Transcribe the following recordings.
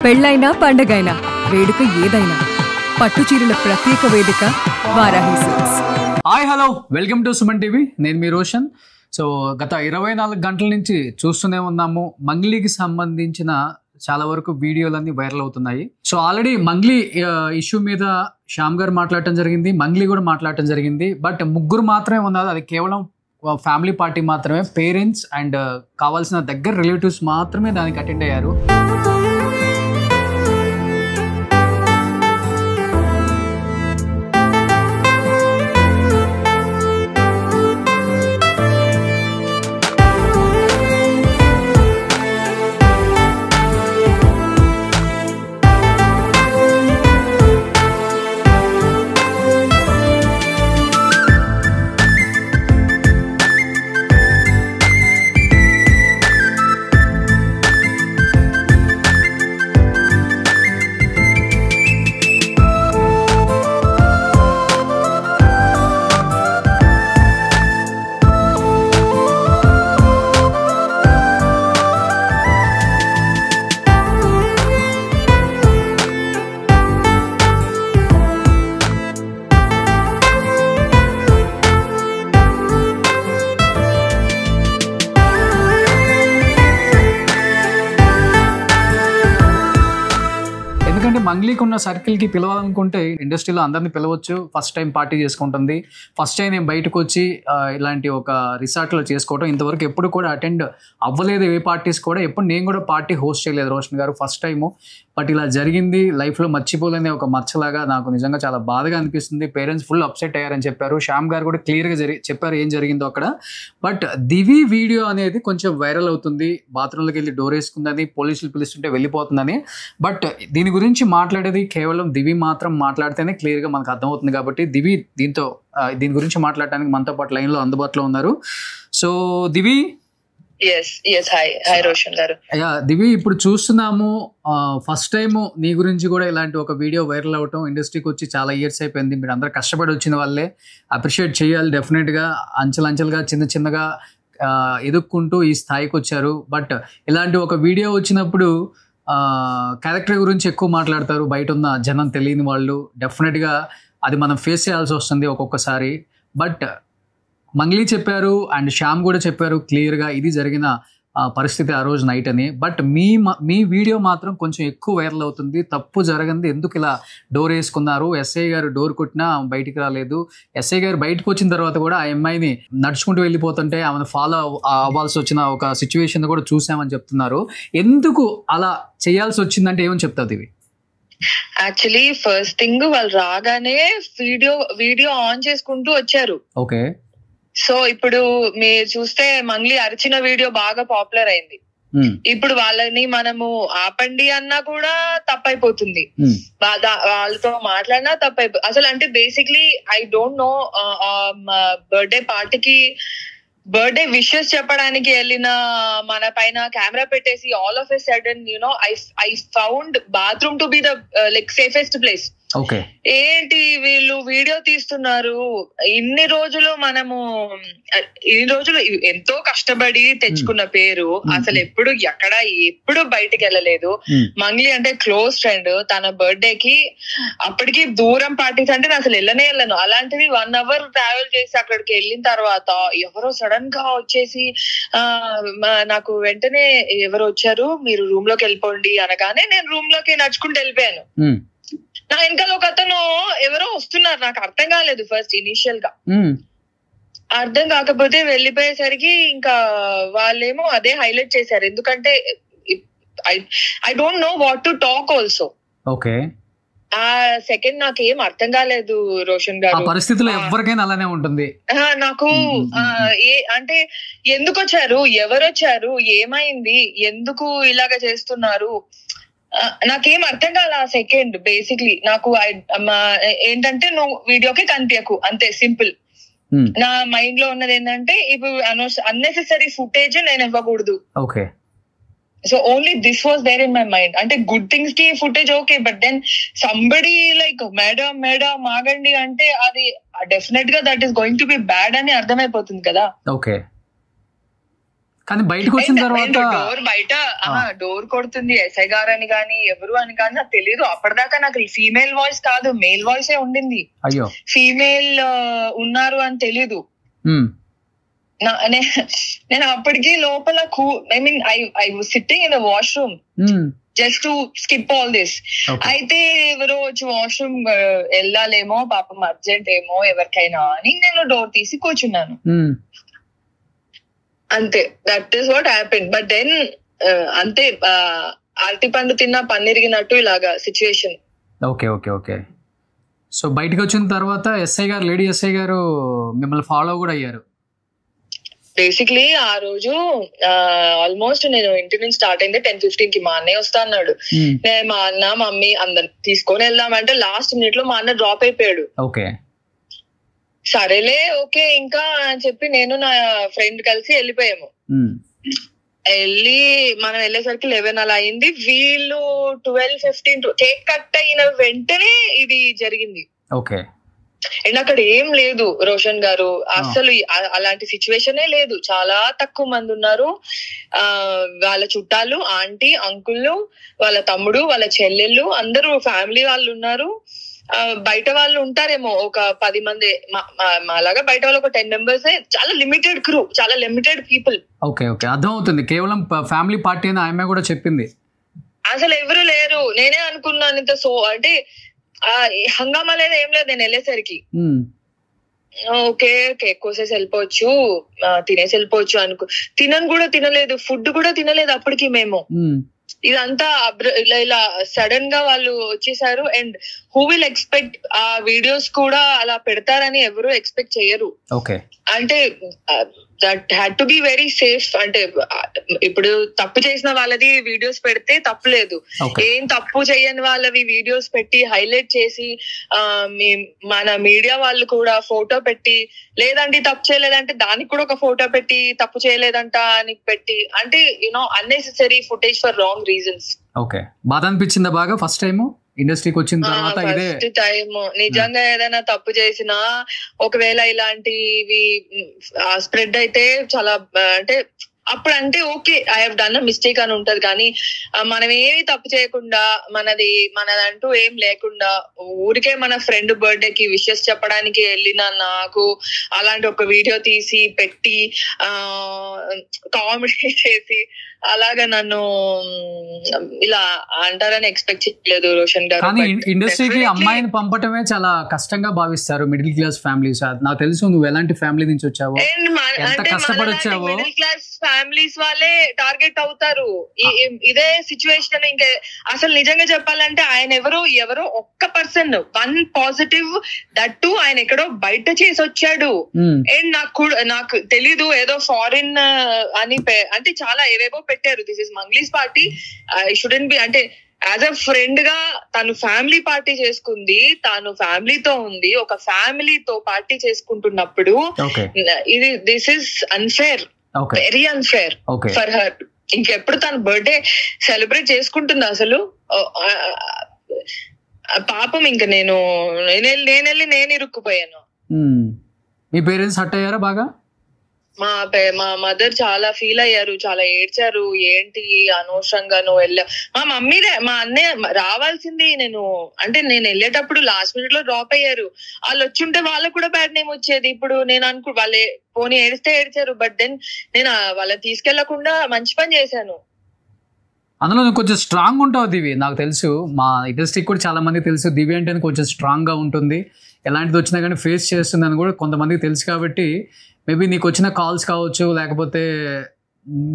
పెళ్ళైనా పండగైనా వేడుక ఏదైనా పట్టు చీరల ప్రత్యేక వేదిక Varahi silks. Hi hello, welcome to Suman TV. నేను మీ రోషన్. సో గత 24 గంటల నుంచి చూస్తూనే ఉన్నాము. మంగ్లీకి సంబంధించిన చాలా వరకు వీడియోలన్నీ వైరల్ అవుతున్నాయి. సో ఆల్రెడీ మంగ్లీ ఇష్యూ మీద శ్యామ్ గారు మాట్లాడటం జరిగింది, మంగ్లీ కూడా మాట్లాడటం జరిగింది. బట్ ముగ్గురు మాత్రమే ఉన్నారు. అది కేవలం ఫ్యామిలీ పార్టీ మాత్రమే. పేరెంట్స్ అండ్ కావాల్సిన దగ్గర రిలేటివ్స్ మాత్రమే దానికి అటెండ్ అయ్యారు. ఎందుకంటే మంగ్లీకి ఉన్న సర్కిల్కి పిలవాలనుకుంటే ఇండస్ట్రీలో అందరినీ పిలవచ్చు. ఫస్ట్ టైం పార్టీ చేసుకుంటుంది. ఫస్ట్ టైం నేను బయటకు వచ్చి ఇలాంటి ఒక రిసార్ట్లో చేసుకోవడం. ఇంతవరకు ఎప్పుడు కూడా అటెండ్ అవ్వలేదు ఏ పార్టీస్ కూడా. ఎప్పుడు నేను కూడా పార్టీ హోస్ట్ చేయలేదు రోషన్ గారు, ఫస్ట్ టైము. బట్ ఇలా జరిగింది. లైఫ్లో మర్చిపోలేని ఒక మచ్చలాగా నాకు నిజంగా చాలా బాధగా అనిపిస్తుంది. పేరెంట్స్ ఫుల్ అప్సెట్ అయ్యారని చెప్పారు. శ్యామ్ గారు కూడా క్లియర్గా చెప్పారు ఏం జరిగిందో అక్కడ. బట్ దివి వీడియో అనేది కొంచెం వైరల్ అవుతుంది. బాత్రూంలోకి వెళ్ళి డోర్ వేసుకుందని, పోలీసులు పిలుస్తుంటే వెళ్ళిపోతుందని. బట్ దీని గురించి మాట్లాడేది కేవలం దివి మాత్రం మాట్లాడితేనే క్లియర్గా మనకు అర్థమవుతుంది. కాబట్టి దివి దీని గురించి మాట్లాడటానికి మనతో పాటు లైన్లో అందుబాటులో ఉన్నారు. సో దివి. హాయ్ రోషన్ గారు. దివి, ఇప్పుడు చూస్తున్నాము ఫస్ట్ టైం నీ గురించి కూడా ఇలాంటి ఒక వీడియో వైరల్ అవటం. ఇండస్ట్రీకి వచ్చి చాలా ఇయర్స్ అయిపోయింది. మీరు అందరూ కష్టపడి వచ్చిన వాళ్ళే, అప్రిషియేట్ చేయాలి డెఫినెట్గా. అంచెలంచెలుగా చిన్న చిన్నగా ఎదుక్కుంటూ ఈ స్థాయికి వచ్చారు. బట్ ఇలాంటి ఒక వీడియో వచ్చినప్పుడు క్యారెక్టర్ గురించి ఎక్కువ మాట్లాడతారు. బయట ఉన్న జనం తెలియని వాళ్ళు డెఫినెట్గా అది మనం ఫేస్ చేయాల్సి వస్తుంది ఒక్కొక్కసారి. బట్ మంగ్లీ చెప్పారు అండ్ శ్యామ్ కూడా చెప్పారు క్లియర్గా ఇది జరిగిన పరిస్థితి ఆ రోజు నైట్ అని. బట్ మీ వీడియో మాత్రం కొంచెం ఎక్కువ వైరల్ అవుతుంది. తప్పు జరగంది, ఎందుకు ఇలా డోర్ వేసుకున్నారు? ఎస్ఐ గారు డోర్ కొట్టినా బయటికి రాలేదు. ఎస్ఐ గారు బయటకు వచ్చిన తర్వాత కూడా ఆ అమ్మాయిని నడుచుకుంటూ వెళ్ళిపోతుంటే ఆమెను ఫాలో అవ్వాల్సి వచ్చిన ఒక సిచ్యువేషన్ కూడా చూసామని చెప్తున్నారు. ఎందుకు అలా చేయాల్సి వచ్చిందంటే ఏమని చెప్తావు ఇవి? యాక్చువల్లీ ఫస్ట్ థింగ్ వాళ్ళు రాగానే వీడియో ఆన్ చేసుకుంటూ వచ్చారు. ఓకే. సో ఇప్పుడు మీరు చూస్తే మంగ్లీ అరిచిన వీడియో బాగా పాపులర్ అయింది. ఇప్పుడు వాళ్ళని మనము ఆపండి అన్నా కూడా తప్పైపోతుంది, వాళ్ళతో మాట్లాడినా తప్పైపోతుంది. అసలు అంటే basically I don't know, birthday పార్టీకి బర్త్డే విషెస్ చెప్పడానికి వెళ్ళిన మన పైన కెమెరా పెట్టేసి all of a sudden I found bathroom to be the safest place. ఏంటి వీళ్ళు వీడియో తీస్తున్నారు? ఇన్ని రోజులు ఎంతో కష్టపడి తెచ్చుకున్న పేరు అసలు ఎప్పుడు బయటికి వెళ్ళలేదు. మంగ్లీ అంటే క్లోజ్ ఫ్రెండ్. తన బర్త్డే కి అప్పటికి దూరం పార్టీస్ అంటే నేను అసలు వెళ్ళను. అలాంటివి 1 hour ట్రావెల్ చేసి అక్కడికి వెళ్ళిన తర్వాత ఎవరో సడన్ గా వచ్చేసి నాకు వెంటనే ఎవరు వచ్చారు, మీరు రూమ్ లోకి వెళ్ళిపోండి అనగానే నేను రూమ్ లోకి నడుచుకుంటూ వెళ్ళిపోయాను. నా వెనకాల ఒక అతను ఎవరో వస్తున్నారు, నాకు అర్థం కాలేదు ఫస్ట్ ఇనిషియల్ గా. అర్థం కాకపోతే వెళ్ళిపోయేసరికి ఇంకా వాళ్ళేమో అదే హైలైట్ చేశారు. ఎందుకంటే I don't know what to talk also. Okay. ఆ సెకండ్ నాకేం అర్థం కాలేదు రోషన్ గారు. పరిస్థితుల్లో ఎవరికైనా అలానే ఉంటుంది. నాకు అంటే ఎందుకు వచ్చారు, ఎవరు వచ్చారు, ఏమైంది, ఎందుకు ఇలాగ చేస్తున్నారు, నాకేం అర్థం కాల ఆ సెకండ్. బేసిక్లీ నాకు ఏంటంటే నువ్వు వీడియోకి కనిపించకు, అంతే సింపుల్. నా మైండ్ లో ఉన్నది ఏంటంటే ఇప్పుడు అన్నెసెసరీ ఫుటేజ్ నేను ఇవ్వకూడదు. Okay. So only this was there in my mind. అంటే గుడ్ థింగ్స్ కి footage okay, but then somebody like madam ఆగండి అంటే అది డెఫినెట్ గా that is going to be bad అని అర్థమైపోతుంది కదా. ఓకే. కానీ బయటకు వచ్చిన తర్వాత డోర్ బయట డోర్ కొడుతుంది ఎస్ఐ గారు అని కానీ ఎవరు అని కానీ నాకు తెలియదు. అప్పటిదాకా నాకు ఫీమేల్ వాయిస్ కాదు, మేల్ వాయిసే ఉండింది. అయ్యో, ఫీమేల్ ఉన్నారు అని తెలీదు. నేను అప్పటికి లోపల I mean I was sitting in the washroom just to skip all this. అయితే ఎవరో వచ్చి వాష్రూమ్ వెళ్ళాలేమో పాపం అర్జెంట్ ఏమో ఎవరికైనా అని నేను డోర్ తీసి కూర్చున్నాను. అంతే, that is what happened. But then అంతే, అరటి పండు తిన్నా పన్నీరిగినట్టు ఇలాగా situation. Okay okay okay. So బయటకు వచ్చిన తర్వాత ఎస్ఐ గారు, లేడీ ఎస్ఐ గారు మిమ్మల్ని ఫాలో కూడా అయ్యారు. బేసిక్లీ ఆ రోజు ఆల్మోస్ట్ నేను ఇంటి నుంచి స్టార్ట్ అయింది 10:15 కి. మా అన్నయ్య వస్తా అన్నాడు. నేను మా అన్న మమ్మీ అందరు తీసుకొని వెళ్దామంటే లాస్ట్ మినిట్ లో మా అన్న డ్రాప్ అయిపోయాడు. ఓకే, సరేలే ఓకే ఇంకా అని చెప్పి నేను నా ఫ్రెండ్ కలిసి వెళ్ళిపోయాము. వెళ్ళి మనం వెళ్ళేసరికి 11 అలా అయింది. వీళ్ళు 12:15 కేక్ కట్ అయిన వెంటనే ఇది జరిగింది. ఓకే. అండ్ అక్కడ ఏం లేదు రోషన్ గారు, అసలు అలాంటి సిచ్యువేషనే లేదు. చాలా తక్కువ మంది ఉన్నారు. వాళ్ళ చుట్టాలు, ఆంటీ, అంకుళ్ళు, వాళ్ళ తమ్ముడు, వాళ్ళ చెల్లెళ్ళు, అందరూ ఫ్యామిలీ వాళ్ళు ఉన్నారు. బయట వాళ్ళు ఉంటారేమో ఒక 10 మంది. అలాగా బయట వాళ్ళు ఒక 10 members. చాలా లిమిటెడ్ క్రూ, చాలా లిమిటెడ్ పీపుల్. ఓకే ఓకే, అర్థం అవుతుంది. కేవలం ఫ్యామిలీ పార్టీ అని ఆమె కూడా చెప్పింది. అసలు ఎవరు లేరు. నేనే అనుకున్నాను ఇంత అంటే హంగామా లేదా ఏం లేదు. నేను వెళ్ళేసరికి ఓకే కేక్ కోసేసి వెళ్ళిపోవచ్చు, తినేసి వెళ్ళిపోవచ్చు తినను కూడా తినలేదు, ఫుడ్ కూడా తినలేదు అప్పటికి మేము. ఇదంతా ఇలా సడన్ గా వాళ్ళు వచ్చేసారు. అండ్ హూ విల్ ఎక్స్పెక్ట్ ఆ వీడియోస్ కూడా అలా పెడతారని ఎవరు ఎక్స్పెక్ట్ చేయరు. అంటే that had to be very safe. అంటే ఇప్పుడు తప్పు చేసిన వాళ్ళది వీడియోస్ పెడితే తప్పులేదు. ఏం తప్పు చేయని వాళ్ళవి వీడియోస్ పెట్టి హైలైట్ చేసి మన మీడియా వాళ్ళు కూడా ఫోటో పెట్టి, లేదంటే తప్పు చేయలేదంటే దానికి కూడా ఒక ఫోటో పెట్టి తప్పు చేయలేదంట అని పెట్టి, అంటే you know unnecessary footage for wrong reasons. Okay, బాధ అనిపించిందా బాగా ఫస్ట్ టైం ఇండస్ట్రీకి వచ్చిన తర్వాత? ఫస్ట్ టైం నిజంగా ఏదైనా తప్పు చేసినా ఒకవేళ ఇలాంటివి స్ప్రెడ్ అయితే చాలా అంటే అప్పుడు అంటే okay I have done a mistake అని ఉంటది. కానీ మనం ఏమి తప్పు చేయకుండా మనదంటూ ఏం లేకుండా ఊరికే మన ఫ్రెండ్ బర్త్డే కి విషెస్ చెప్పడానికి వెళ్ళిన నాకు అలాంటి ఒక వీడియో తీసి పెట్టి కామెడీ చేసి అలాగా నన్ను ఇలా అంటారని ఎక్స్పెక్ట్ చేయలేదు రోషన్ గారు. కానీ ఇండస్ట్రీకి అమ్మాయిని పంపటమే చాలా కష్టంగా భావిస్తారు మిడిల్ క్లాస్ ఫ్యామిలీస్. నాకు తెలుసు నువ్వు ఎలాంటి ఫ్యామిలీ నుంచి వచ్చావో, ఎంత కష్టపడి వచ్చావో. మిడిల్ క్లాస్ ఫ్యామిలీస్ వాళ్ళే టార్గెట్ అవుతారు ఇదే సిచ్యువేషన్. ఇంకా అసలు నిజంగా చెప్పాలంటే ఆయన ఎవరో ఒక్క పర్సన్, 1 పాజిటివ్, దట్ టు ఆయన ఎక్కడో బయట చేసి వచ్చాడు. అండ్ నాకు తెలీదు ఏదో ఫారిన్ అని అంటే చాలా ఏవేవో పెట్టారు. This is Mangli's party, I shouldn't be అంటే యాజ్ అ ఫ్రెండ్ గా తను ఫ్యామిలీ పార్టీ చేసుకుంది, తాను ఫ్యామిలీతో ఉంది, ఒక ఫ్యామిలీతో పార్టీ చేసుకుంటున్నప్పుడు ఇది this is unfair, very unfair for her. ఇంకెప్పుడు తన బర్త్డే సెలబ్రేట్ చేసుకుంటుంది అసలు పాపం. ఇంకా నేను ఇరుక్కుపోయాను. మీ పేరెంట్స్ హర్ట్ అయ్యారా బాగా? మా మదర్ చాలా ఫీల్ అయ్యారు, చాలా ఏడ్చారు. ఏంటి అనవసరంగా నువ్వు వెళ్ళావు. మా అన్నయ్య రావాల్సింది నేను వెళ్ళేటప్పుడు లాస్ట్ మినిట్ లో డ్రాప్ అయ్యారు. వాళ్ళు వచ్చుంటే వాళ్ళకు కూడా బ్యాడ్ నేమ్ వచ్చేది. ఇప్పుడు నేను వాళ్ళే పోనీ ఏడిస్తే ఏడ్చారు, బట్ దెన్ నేను వాళ్ళని తీసుకెళ్లకుండా మంచి పని చేశాను. అందులో కొంచెం స్ట్రాంగ్ ఉంటావు దివి, నాకు తెలుసు. మా ఇండస్ట్రీకి కూడా చాలా మంది తెలుసు దివి అంటే కొంచెం స్ట్రాంగ్ గా ఉంటుంది, ఎలాంటిది వచ్చినా కానీ ఫేస్ చేస్తుందని కూడా కొంతమందికి తెలుసు. కాబట్టి మేబీ నీకు వచ్చిన కాల్స్ కావచ్చు, లేకపోతే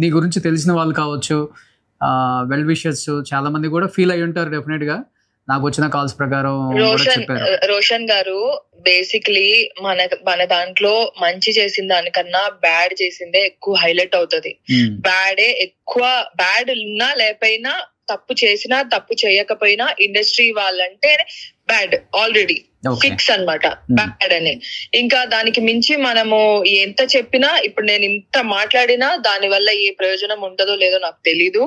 నీ గురించి తెలిసిన వాళ్ళు కావచ్చు, వెల్ విషర్స్ చాలా మంది కూడా ఫీల్ అయ్యి ఉంటారు డెఫినెట్ గా. నాకు వచ్చిన కాల్స్ ప్రకారం రోషన్ గారు బేసిక్లీ మన దాంట్లో మంచి చేసిన దానికన్నా బ్యాడ్ చేసిందే ఎక్కువ హైలైట్ అవుతుంది. బ్యాడ్ ఉన్నా లేకపోయినా, తప్పు చేసినా తప్పు చేయకపోయినా ఇండస్ట్రీ వాళ్ళంటే బ్యాడ్ ఆల్రెడీ ఫిక్స్ అన్నమాట, బ్యాడ్ అని. ఇంకా దానికి మించి మనము ఎంత చెప్పినా, ఇప్పుడు నేను ఇంత మాట్లాడినా దాని వల్ల ఏ ప్రయోజనం ఉంటుందో లేదో నాకు తెలీదు.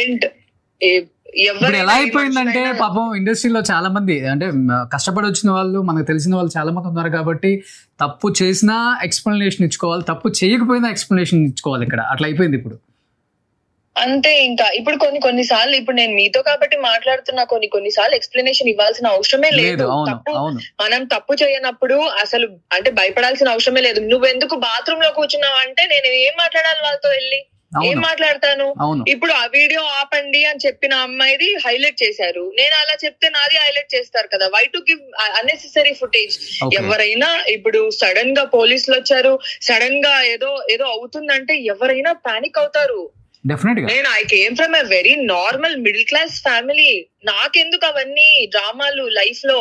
అండ్ ఇప్పుడు ఎలా అయిపోయిందంటే పాపం ఇండస్ట్రీలో చాలా మంది అంటే కష్టపడి వచ్చిన వాళ్ళు మనకు తెలిసిన వాళ్ళు చాలా మంది ఉన్నారు కాబట్టి తప్పు చేసినా ఎక్స్ప్లెనేషన్ ఇచ్చుకోవాలి, తప్పు చేయకపోయినా ఎక్స్ప్లెనేషన్ ఇచ్చుకోవాలి. ఇక్కడ అట్లా అయిపోయింది ఇప్పుడు. అంతే. ఇంకా ఇప్పుడు కొన్నిసార్లు ఇప్పుడు నేను మీతో కాబట్టి మాట్లాడుతున్నా, కొన్నిసార్లు ఎక్స్ప్లెనేషన్ ఇవ్వాల్సిన అవసరమే లేదు. మనం తప్పు చేయనప్పుడు అసలు అంటే భయపడాల్సిన అవసరమే లేదు. నువ్వెందుకు బాత్రూమ్ లో కూర్చున్నావు అంటే నేను ఏం మాట్లాడాలి వాళ్ళతో వెళ్ళి, ఏం మాట్లాడతాను? ఇప్పుడు ఆ వీడియో ఆపండి అని చెప్పిన అమ్మాయిది హైలైట్ చేశారు, నేను అలా చెప్తే నాది హైలైట్ చేస్తారు కదా. Why to give unnecessary footage? ఎవరైనా ఇప్పుడు సడన్ గా పోలీసులు వచ్చారు, సడన్ గా ఏదో అవుతుందంటే ఎవరైనా పానిక్ అవుతారు. నేను I came from a very normal middle class family. నాకెందుకు అవన్నీ డ్రామాలు లైఫ్ లో?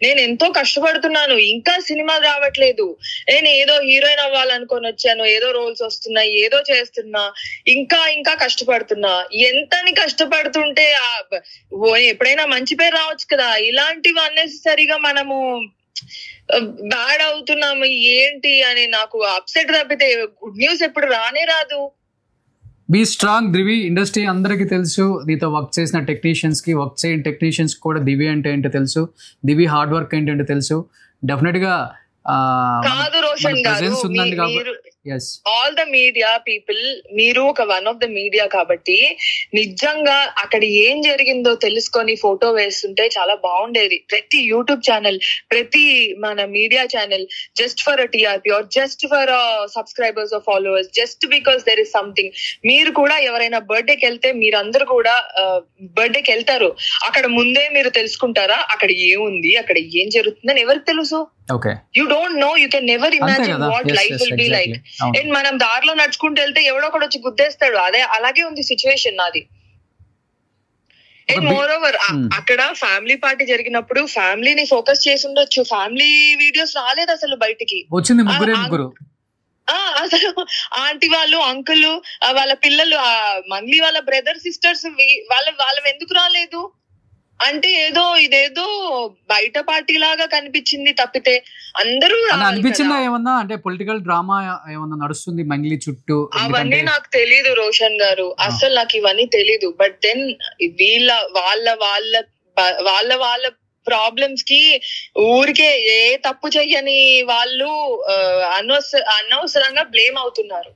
నేను ఎంతో కష్టపడుతున్నాను, ఇంకా సినిమాలు రావట్లేదు. నేను ఏదో హీరోయిన్ అవ్వాలనుకొని వచ్చాను, ఏదో రోల్స్ వస్తున్నాయి, ఏదో చేస్తున్నా, ఇంకా కష్టపడుతున్నా. ఎంతని కష్టపడుతుంటే ఎప్పుడైనా మంచి పేరు రావచ్చు కదా. ఇలాంటివి అన్నెసెసరీగా మనము బ్యాడ్ అవుతున్నాము ఏంటి అని నాకు అప్సెట్ తప్పితే గుడ్ న్యూస్ ఎప్పుడు రానే రాదు. Be strong Divi. ఇండస్ట్రీ అందరికీ తెలుసు, నీతో వర్క్ చేసిన టెక్నీషియన్స్ కి, వర్క్ చేయని టెక్నీషియన్స్ కూడా దివి అంటే ఏంటో తెలుసు, దివి హార్డ్ వర్క్ ఏంటంటే తెలుసు. డెఫినెట్ గా కాదు రోషన్ గారు, ఆల్ ద మీడియా పీపుల్, మీరు ఒక వన్ ఆఫ్ ద మీడియా కాబట్టి నిజంగా అక్కడ ఏం జరిగిందో తెలుసుకొని ఫోటో వేస్తుంటే చాలా బాగుండేది. ప్రతి యూట్యూబ్ ఛానల్, ప్రతి మన media channel just for TRP or just for subscribers or followers, just because there is something. మీరు కూడా ఎవరైనా బర్త్డేకి వెళ్తే మీరందరూ కూడా బర్త్డేకి వెళ్తారు, అక్కడ ముందే మీరు తెలుసుకుంటారా అక్కడ ఏముంది, అక్కడ ఏం జరుగుతుందని ఎవరికి తెలుసు? You don't know, you can never imagine what life will be like. And మనం దారిలో నడుచుకుంటూ వెళ్తే ఎవడో ఒకడు వచ్చి గుద్దేస్తాడు. అలాగే ఉంది సిచ్యువేషన్ నాది. అండ్ మోర్ ఓవర్ అక్కడ ఫ్యామిలీ పార్టీ జరిగినప్పుడు ఫ్యామిలీని ఫోకస్ చేసి ఉండొచ్చు, ఫ్యామిలీ వీడియోస్ రాలేదు అసలు బయటికి. అసలు ఆంటీ వాళ్ళు, అంకుల్, వాళ్ళ పిల్లలు, మంగ్లీ వాళ్ళ బ్రదర్ సిస్టర్స్ వాళ్ళ ఎందుకు రాలేదు అంటే ఇదేదో బయట పార్టీ లాగా కనిపించింది తప్పితే అందరూ అనిపించిందా ఏమన్నా? అంటే పొలిటికల్ డ్రామా ఏమన్నా నడుస్తుంది మంగ్లీ చుట్టూ? అవన్నీ నాకు తెలీదు రోషన్ గారు, అసలు నాకు ఇవన్నీ తెలీదు. బట్ దెన్ వాళ్ళ ప్రాబ్లమ్స్ కి ఊరికే ఏ తప్పు చెయ్యని వాళ్ళు అనవసరంగా బ్లేమ్ అవుతున్నారు.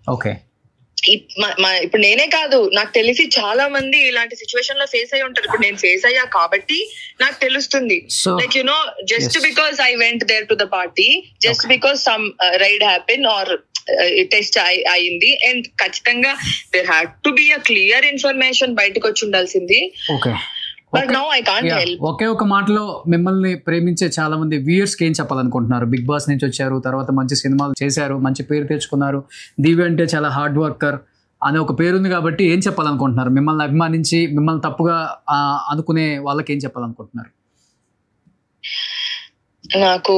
ఇప్పుడు నేనే కాదు, నాకు తెలిసి చాలా మంది ఇలాంటి సిచ్యువేషన్ లో ఫేస్ అయ్యి ఉంటారు. ఇప్పుడు నేను ఫేస్ అయ్యా కాబట్టి నాకు తెలుస్తుంది. Like you know, just because I went there to the party, just because some ride happen or test అయింది, అండ్ ఖచ్చితంగా there had to be a clear information బయటకు వచ్చి ఉండాల్సింది. But now I can't help. ఒకే ఒక మాటలో మిమ్మల్ని ప్రేమించే చాలా మంది వ్యూయర్స్ కి ఏం చెప్పాలనుకుంటున్నారు? బిగ్ బాస్ నుంచి వచ్చారు, తర్వాత మంచి సినిమాలు చేశారు, మంచి పేరు తెచ్చుకున్నారు, దివి అంటే చాలా హార్డ్ వర్కర్ అనే ఒక పేరు ఉంది కాబట్టి ఏం చెప్పాలనుకుంటున్నారు? మిమ్మల్ని అభిమానించి మిమ్మల్ని తప్పుగా అనుకునే వాళ్ళకి ఏం చెప్పాలనుకుంటున్నారు? నాకు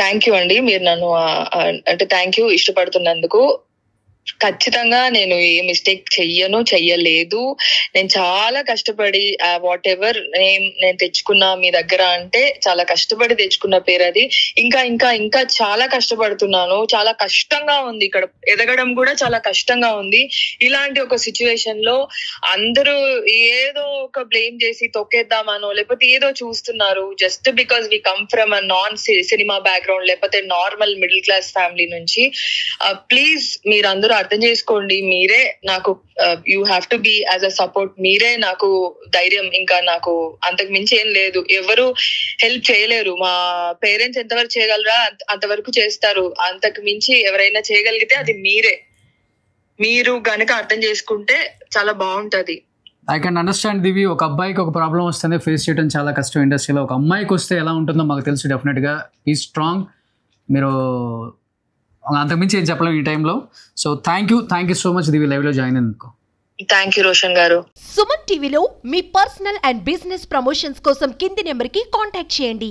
థ్యాంక్ యూ అండి, మీరు నన్ను అంటే థ్యాంక్ యూ ఇష్టపడుతున్నందుకు. ఖచ్చితంగా నేను ఏ మిస్టేక్ చెయ్యలేదు. నేను చాలా కష్టపడి వాట్ ఎవర్ నేను తెచ్చుకున్నా మీ దగ్గర అంటే చాలా కష్టపడి తెచ్చుకున్న పేరు అది. ఇంకా చాలా కష్టపడుతున్నాను. చాలా కష్టంగా ఉంది, ఇక్కడ ఎదగడం కూడా చాలా కష్టంగా ఉంది. ఇలాంటి ఒక సిచ్యువేషన్ లో అందరూ ఏదో ఒక బ్లేమ్ చేసి తొక్కేద్దామనో లేకపోతే ఏదో చూస్తున్నారు. Just because we come from a non cinema background లేకపోతే నార్మల్ మిడిల్ క్లాస్ ఫ్యామిలీ నుంచి. ప్లీజ్ మీరందరూ అర్థం చేసుకోండి. మీరే నాకు you have to be as a support. మీరే నాకు ధైర్యం. ఇంకా నాకు అంతకు మించి ఏం లేదు. ఎవరు హెల్ప్ చేయలేరు. మా పేరెంట్స్ ఎంతవరకు చేయగలరా అంతవరకు చేస్తారు. అంతకు మించి ఎవరైనా చేయగలిగితే అది మీరే. మీరు గనుక అర్థం చేసుకుంటే చాలా బాగుంటది. ఐ కెన్ అండర్స్టాండ్ దివి. ఒక అబ్బాయికి ఒక ప్రాబ్లం వస్తేనే ఫేస్ చేయడం చాలా కష్టం ఇండస్ట్రీలో. ఒక అమ్మాయికి వస్తే ఎలా ఉంటుందో మాకు తెలుసు. డెఫినెట్ గా బీ స్ట్రాంగ్. మీరు అంతకుమించి ఏం చెప్పలేము ఈ టైంలో. So thank you so much Divi live లో జాయిన్ అయినందుకు. థ్యాంక్ యూ రోషన్ గారు. సుమన్ టీవీలో మీ పర్సనల్ అండ్ బిజినెస్ ప్రమోషన్స్ కోసం కింది నెంబర్ కి కాంటాక్ట్ చేయండి.